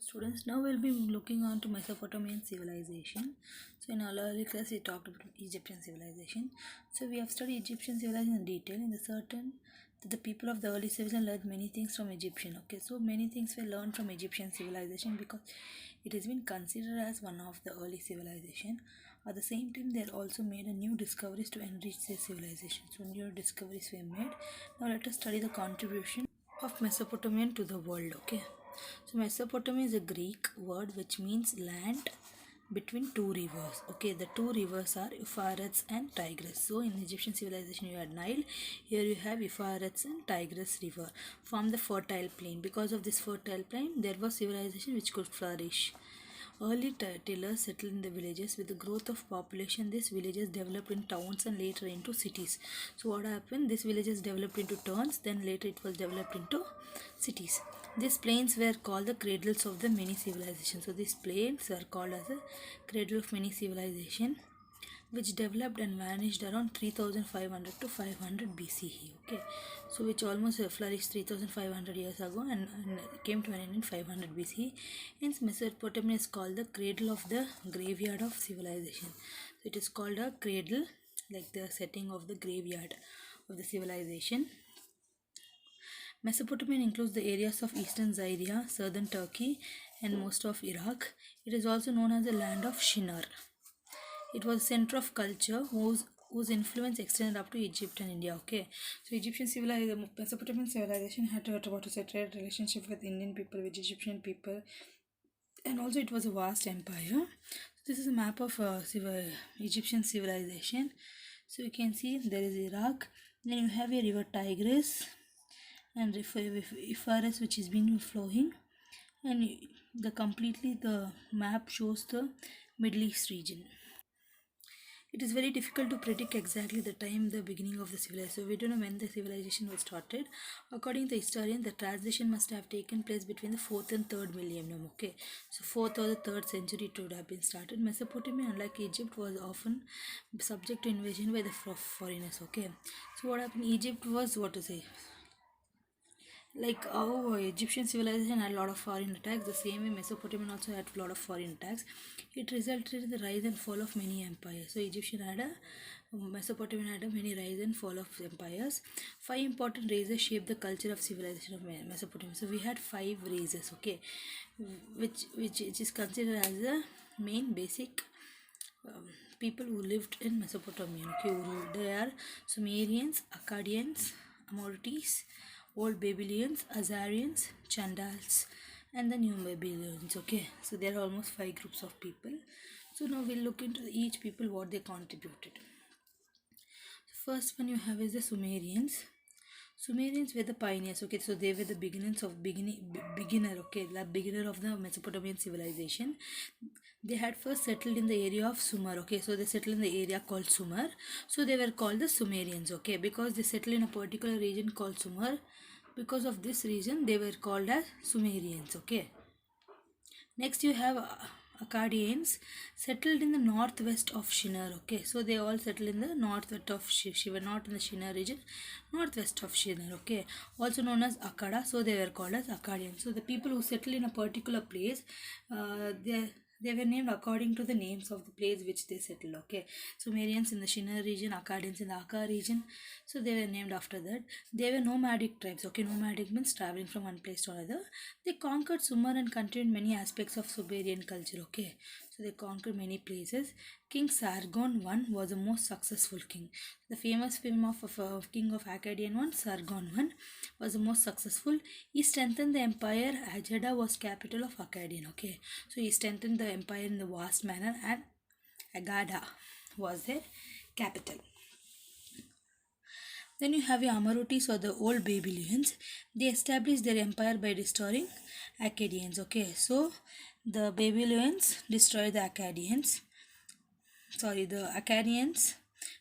Students, now we'll be looking on to Mesopotamian civilization. So in our early class we talked about Egyptian civilization. So we have studied Egyptian civilization in detail. In the certain that the people of the early civilization learned many things from Egyptian. Okay, so many things were learned from Egyptian civilization because it has been considered as one of the early civilization. At the same time, they also made a new discoveries to enrich their civilization. So new discoveries were made. Now let us study the contribution of Mesopotamian to the world. Okay, so Mesopotamia is a Greek word which means land between two rivers. Okay, the two rivers are Euphrates and Tigris. So in Egyptian civilization you had Nile, here you have Euphrates and Tigris river form the fertile plain. Because of this fertile plain there was civilization which could flourish. Early tillers settled in the villages. With the growth of population, these villages developed in towns and later into cities. So what happened? These villages developed into towns, then later it was developed into cities. These plains were called the cradles of the many civilizations. So these plains were called as a cradle of many civilization, which developed and vanished around 3500 to 500 BCE. Okay, so which almost flourished 3500 years ago and came to an end in 500 BCE. Hence, Mesopotamia is called the cradle of the graveyard of civilization. So it is called a cradle, like the setting of the graveyard of the civilization. Mesopotamia includes the areas of eastern Syria, southern Turkey, and most of Iraq. It is also known as the land of Shinar. It was a center of culture whose influence extended up to Egypt and India. Okay, so Egyptian civilization, Mesopotamian civilization had to about a trade relationship with Indian people, with Egyptian people, and also it was a vast empire. So this is a map of Egyptian civilization. So you can see there is Iraq. Then you have a river Tigris and Euphrates, which is been flowing, and the map shows the Middle East region. It is very difficult to predict exactly the time the beginning of the civilization. So we don't know when the civilization was started. According to the historian, the transition must have taken place between the 4th and 3rd millennium. Okay, so 4th or the 3rd century it would have been started. Mesopotamia, unlike Egypt, was often subject to invasion by the foreigners. Okay, so what happened? Egypt was, what to say, like how Egyptian civilization had a lot of foreign attacks, the same way Mesopotamian also had a lot of foreign attacks. It resulted in the rise and fall of many empires. So Mesopotamian had a many rise and fall of empires. Five important races shaped the culture of civilization of Mesopotamia. So we had five races, okay, which is considered as the main basic um, people who lived in Mesopotamia. Okay, they are Sumerians, Akkadians, Amorites, Old Babylonians, Azarians, Chandals, and the New Babylonians. Okay, so there are almost five groups of people. So now we'll look into each people what they contributed. First one you have is the Sumerians. Sumerians were the pioneers. Okay, so they were the beginner. Okay, the beginner of the Mesopotamian civilization. They had first settled in the area of Sumer. Okay, so they settled in the area called Sumer. So they were called the Sumerians. Okay, because they settled in a particular region called Sumer. Because of this reason, they were called as Sumerians. Okay. Next, you have Akkadians settled in the northwest of Shinar. Okay, so they all settled in the northwest of Shiva, not in the Shinar region, northwest of Shinar. Okay, also known as Akkada, so they were called as Akkadians. So the people who settle in a particular place, they were named according to the names of the place which they settled. Okay, Sumerians in the Shinar region, Akkadians in the Akka region, so they were named after that. They were nomadic tribes. Okay, nomadic means traveling from one place to another. They conquered Sumer and continued many aspects of Sumerian culture. Okay, so they conquered many places. King Sargon I was the most successful king. The famous film of King of Akkadian I, Sargon I, was the most successful. He strengthened the empire. Ajada was capital of Akkadian. Okay, so he strengthened the empire in the vast manner, and Agada was their capital. Then you have the Amorites or the Old Babylonians. They established their empire by destroying Akkadians. Okay, so the Babylonians destroyed the Akkadians. Sorry, the Akkadians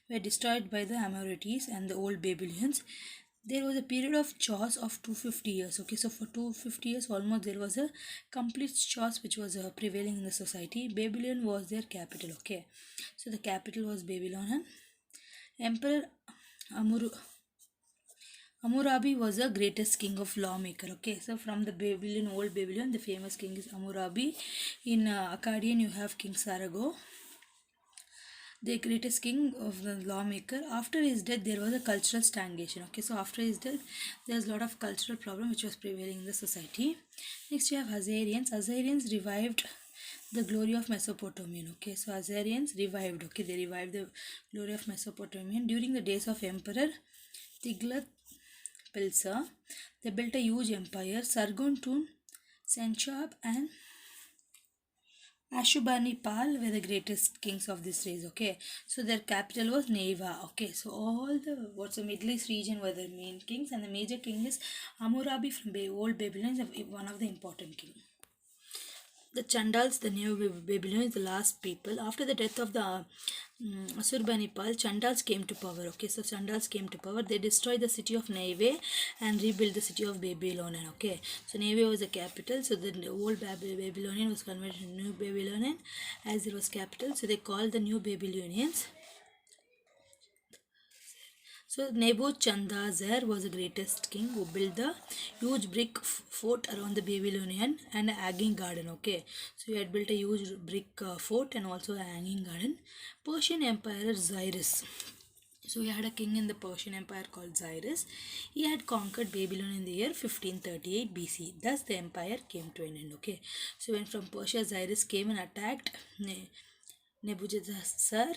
were destroyed by the Amorites and the Old Babylonians. There was a period of chaos of 250 years. Okay, so for 250 years almost there was a complete chaos which was prevailing in the society. Babylon was their capital. Okay, so the capital was Babylon, and Emperor Hammurabi was the greatest king of lawmaker. Okay, so from the Babylon, old Babylon, the famous king is Hammurabi. In Akkadian, you have King Sarago, the greatest king of the lawmaker. After his death, there was a cultural stagnation. Okay, so after his death, there's a lot of cultural problem which was prevailing in the society. Next, you have Assyrians. Assyrians revived the glory of Mesopotamian. Okay, so Assyrians revived. Okay, they revived the glory of Mesopotamian during the days of Emperor Tiglath-Pileser. They built a huge empire. Sargon, Senchab, and Ashurbanipal were the greatest kings of this race. Okay, so their capital was Neva. Okay, so all the what's the Middle East region were the main kings, and the major king is Hammurabi from old Babylon, one of the important king. The Chandals, the new Babylonians, the last people. After the death of the Ashurbanipal, Chandals came to power. Okay, so Chandals came to power. They destroyed the city of Nineveh and rebuilt the city of Babylonian. Okay, so Nineveh was the capital. So the old Babylonian was converted to New Babylonian as it was capital. So they called the New Babylonians. So Nebuchadnezzar was the greatest king who built the huge brick fort around the Babylonian and a hanging garden. Okay, so he had built a huge brick fort and also a hanging garden. Persian Emperor Cyrus. So he had a king in the Persian Empire called Cyrus. He had conquered Babylon in the year 1538 BC. Thus the empire came to an end. Okay, so when from Persia Cyrus came and attacked Nebuchadnezzar,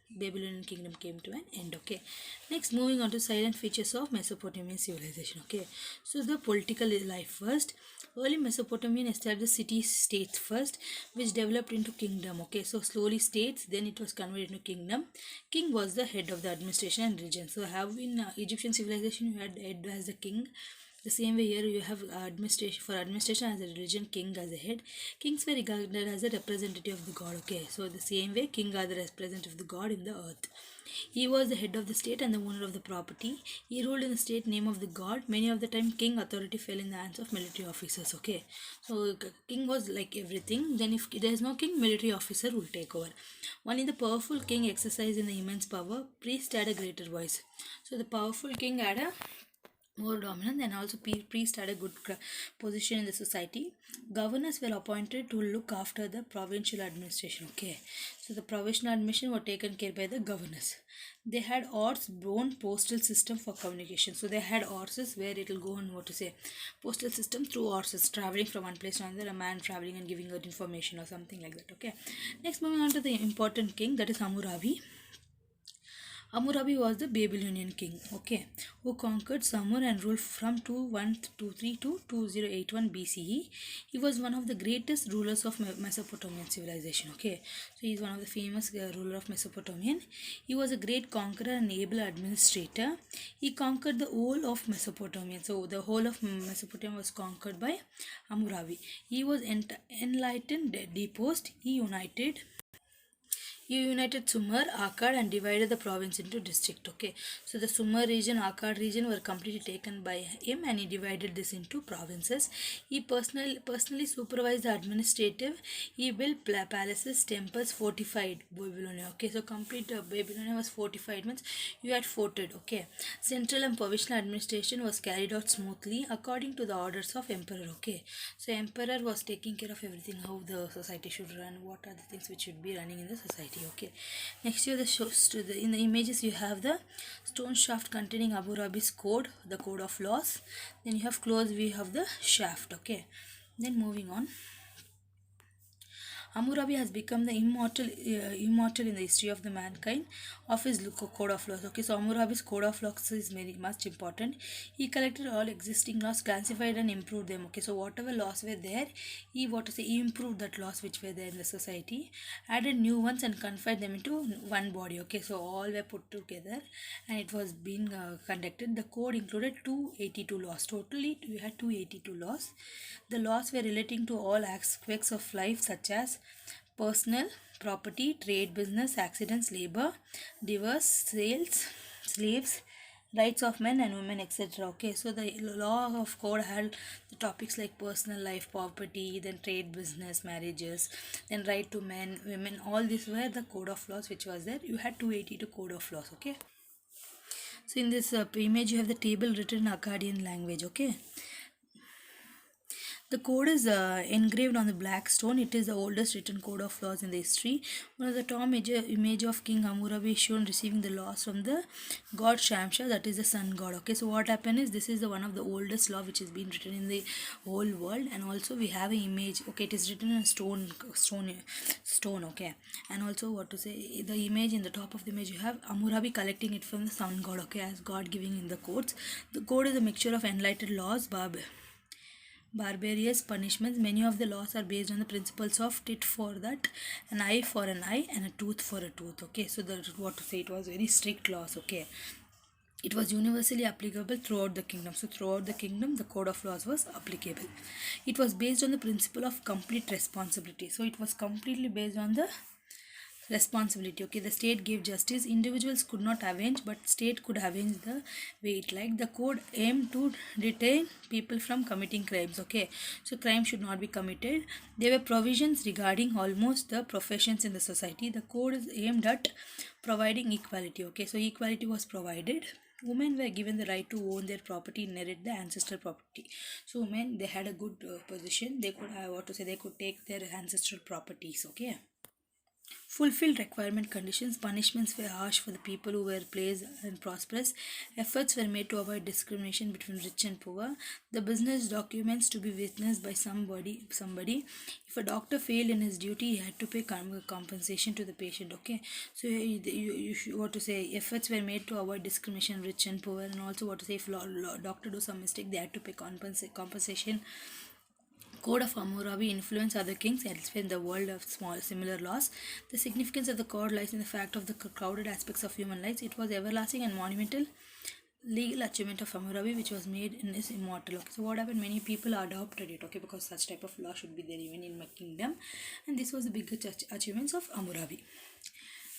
Babylonian kingdom came to an end. Okay, next moving on to silent features of Mesopotamian civilization. Okay, so the political life first. Early Mesopotamian established city states first, which developed into kingdom. Okay, so slowly states, then it was converted into kingdom. King was the head of the administration and religion. So have in Egyptian civilization you had head as the king. The same way here you have administration as a religion, king as a head. Kings were regarded as a representative of the god. Okay, so the same way king are the representative of the god in the earth. He was the head of the state and the owner of the property. He ruled in the state name of the god. Many of the time king authority fell in the hands of military officers. Okay, so king was like everything. Then if there is no king, military officer will take over. Only the powerful king exercised in the immense power. Priest had a greater voice. So the powerful king had a more dominant, and also priest had a good position in the society. Governors were appointed to look after the provincial administration. Okay, so the provincial administration were taken care by the governors. They had horse-borne postal system for communication. So they had horses where it will go on postal system through horses traveling from one place to another, a man traveling and giving out information or something like that. Okay, next moving on to the important king, that is Hammurabi. Hammurabi was the Babylonian king, okay, who conquered Sumer and ruled from 2123 to 2081 BCE. He was one of the greatest rulers of Mesopotamian civilization, okay. So he is one of the famous ruler of Mesopotamian. He was a great conqueror and able administrator. He conquered the whole of Mesopotamia. So the whole of Mesopotamia was conquered by Hammurabi. He was enlightened, deposed. He united Sumer, Akkad and divided the province into district. Okay, so the Sumer region, Akkad region were completely taken by him, and he divided this into provinces. He personally supervised the administrative. He built palaces, temples, fortified Babylonia. Okay, so complete Babylonia was fortified, means you had forted. Okay, central and provincial administration was carried out smoothly according to the orders of emperor. Okay, so emperor was taking care of everything, how the society should run, what are the things which should be running in the society. Okay, next you in the images you have the stone shaft containing Hammurabi's code, the code of laws. Then you have close view of the shaft. Okay, then moving on, Hammurabi has become the immortal in the history of the mankind of his code of laws. Okay, so Hammurabi's code of laws is very much important. He collected all existing laws, classified and improved them. Okay, so whatever laws were there, he improved that laws which were there in the society, added new ones and confined them into one body. Okay, so all were put together and it was being conducted. The code included 282 laws. Totally, we had 282 laws. The laws were relating to all aspects of life, such as personal, property, trade, business, accidents, labor, divorce, sales, slaves, rights of men and women, etc. Okay, so the law of code had the topics like personal life, property, then trade, business, marriages, then right to men, women. All these were the code of laws which was there. You had 282 code of laws. Okay. So in this image you have the table written in Akkadian language. Okay, the code is engraved on the black stone. It is the oldest written code of laws in the history. One of the top image of King Hammurabi is shown receiving the laws from the god Shamsha, that is the sun god. Okay, so what happened is this is the one of the oldest law which has been written in the whole world, and also we have an image. Okay, it is written in stone. Okay, and also what to say, the image in the top of the image you have Hammurabi collecting it from the sun god. Okay, as God giving in the codes. The code is a mixture of enlightened laws, barbarous punishments. Many of the laws are based on the principles of tit for that, an eye for an eye, and a tooth for a tooth. Okay, so that's what to say. It was very strict laws. Okay, it was universally applicable throughout the kingdom. So throughout the kingdom, the code of laws was applicable. It was based on the principle of complete responsibility. So it was completely based on the responsibility. Okay, the state gave justice. Individuals could not avenge, but state could avenge the way it liked. The code aimed to detain people from committing crimes. Okay, so crime should not be committed. There were provisions regarding almost the professions in the society. The code is aimed at providing equality. Okay, so equality was provided. Women were given the right to own their property, inherit the ancestral property. So women, they had a good position. They could, they could take their ancestral properties. Okay, fulfilled requirement conditions. Punishments were harsh for the people who were placed and prosperous. Efforts were made to avoid discrimination between rich and poor. The business documents to be witnessed by somebody. If a doctor failed in his duty, he had to pay compensation to the patient. Okay, so you should, what to say, efforts were made to avoid discrimination, rich and poor, and also what to say, if doctor do some mistake, they had to pay compensation. Code of Hammurabi influenced other kings elsewhere in the world of similar laws. The significance of the code lies in the fact of the crowded aspects of human lives. It was everlasting and monumental legal achievement of Hammurabi, which was made in his immortal. Okay, so what happened? Many people adopted it. Okay, because such type of law should be there even in my kingdom, and this was the biggest achievements of Hammurabi.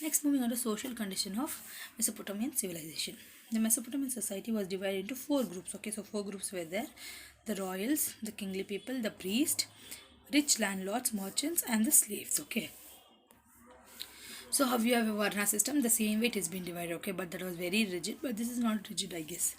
Next, moving on to social condition of Mesopotamian civilization. The Mesopotamian society was divided into 4 groups. Okay, so 4 groups were there: the royals, the kingly people, the priest, rich landlords, merchants, and the slaves. Okay, so how you have a Varna system, the same way it has been divided. Okay, but that was very rigid, but this is not rigid, I guess.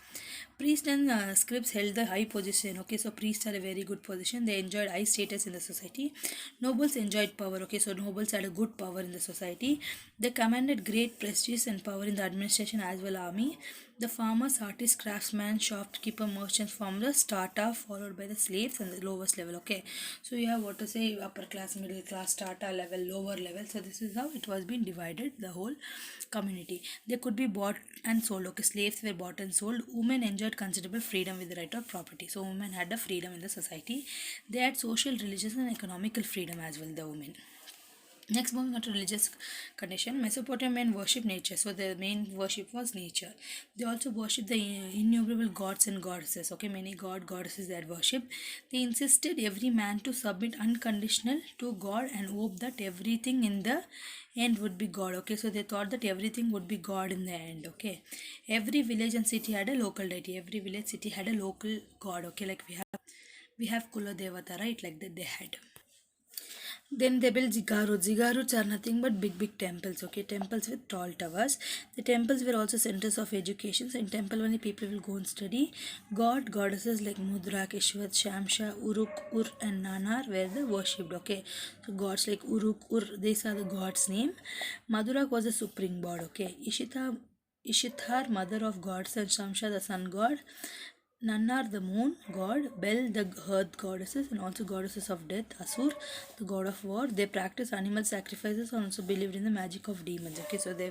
Priests and scribes held the high position. Okay, so priests had a very good position. They enjoyed high status in the society. Nobles enjoyed power. Okay, so nobles had a good power in the society. They commanded great prestige and power in the administration as well army. The farmers, artists, craftsmen, shopkeeper, merchants formed the strata, followed by the slaves and the lowest level. Okay, so you have what to say, upper class, middle class, strata level, lower level. So this is how it was being divided, the whole community. They could be bought and sold. Okay, slaves were bought and sold. Women enjoyed considerable freedom with the right of property. So women had the freedom in the society. They had social, religious, and economical freedom as well, the women. Next, moving on to religious condition, Mesopotamian worship nature. So the main worship was nature. They also worship the innumerable gods and goddesses. Okay, many goddesses they had worship. They insisted every man to submit unconditional to God and hope that everything in the end would be God. Okay, so they thought that everything would be God in the end. Okay, every village and city had a local deity. Every village city had a local god. Okay, like we have Kula Devata, right? Like that they had. Then they built ziggurat. Ziggurats are nothing but big temples. Okay, temples with tall towers. The temples were also centers of education. So in temple only people will go and study. Goddesses like Mudra, Ishvat, Shamsha, Uruk, Ur, and Nanar were the worshipped. Okay, so gods like Uruk, Ur, these are the gods' name. Madurak was the supreme god. Okay, Ishithar, mother of gods, and Shamsha, the sun god. Nannar, the moon god, Bel, the earth goddesses, and also goddesses of death, Asur, the god of war. They practice animal sacrifices and also believed in the magic of demons. Okay, so they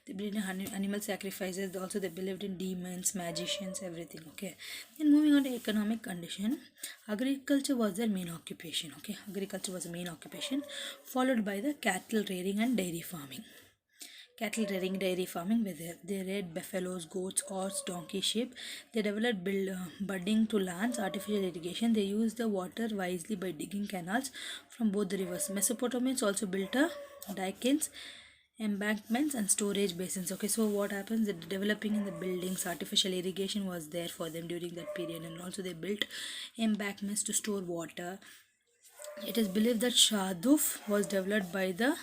believed in animal sacrifices. Also, they believed in demons, magicians, everything. Okay, then moving on to economic condition, agriculture was their main occupation. Okay, agriculture was the main occupation, followed by the cattle rearing and dairy farming. Cattle rearing, dairy farming were there. They reared buffaloes, goats, horse, donkey, sheep. They developed budding to lands, artificial irrigation. They used the water wisely by digging canals from both the rivers. Mesopotamians also built a dikes, embankments, and storage basins. Okay, so what happens? The developing in the buildings, artificial irrigation was there for them during that period, and also they built embankments to store water. It is believed that Shaduf was developed by the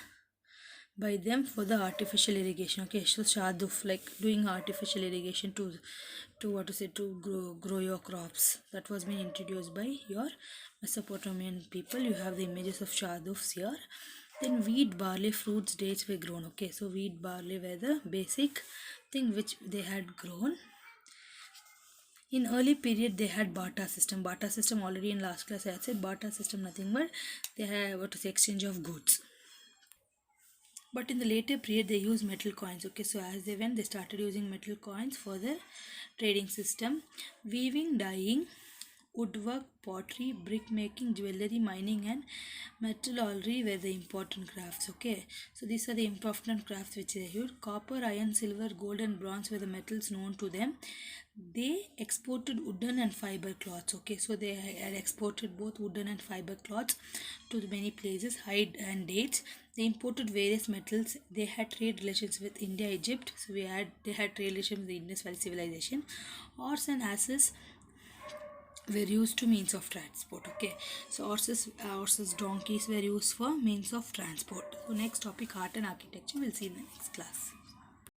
by them for the artificial irrigation. Okay, so shaduf, like doing artificial irrigation to what to say, to grow your crops. That was being introduced by your Mesopotamian people. You have the images of shadufs here. Then wheat, barley, fruits, dates were grown. Okay, so wheat, barley were the basic thing which they had grown. In early period they had barter system. Barter system, already in last class I had said barter system nothing but they had what to say, exchange of goods. But in the later period they used metal coins. Okay, so as they went they started using metal coins for their trading system. Weaving, dyeing, woodwork, pottery, brick making, jewelry, mining and metallurgy were the important crafts. Okay, so these are the important crafts which they used. Copper, iron, silver, gold and bronze were the metals known to them. They exported wooden and fiber cloths. Okay, so they had exported both wooden and fiber cloths to many places. Hide and dates. They imported various metals. They had trade relations with India, Egypt. So they had trade relations with the Indus Valley civilization. Horse and asses were used to means of transport. Okay, so horses, donkeys were used for means of transport. So next topic, art and architecture. We'll see in the next class.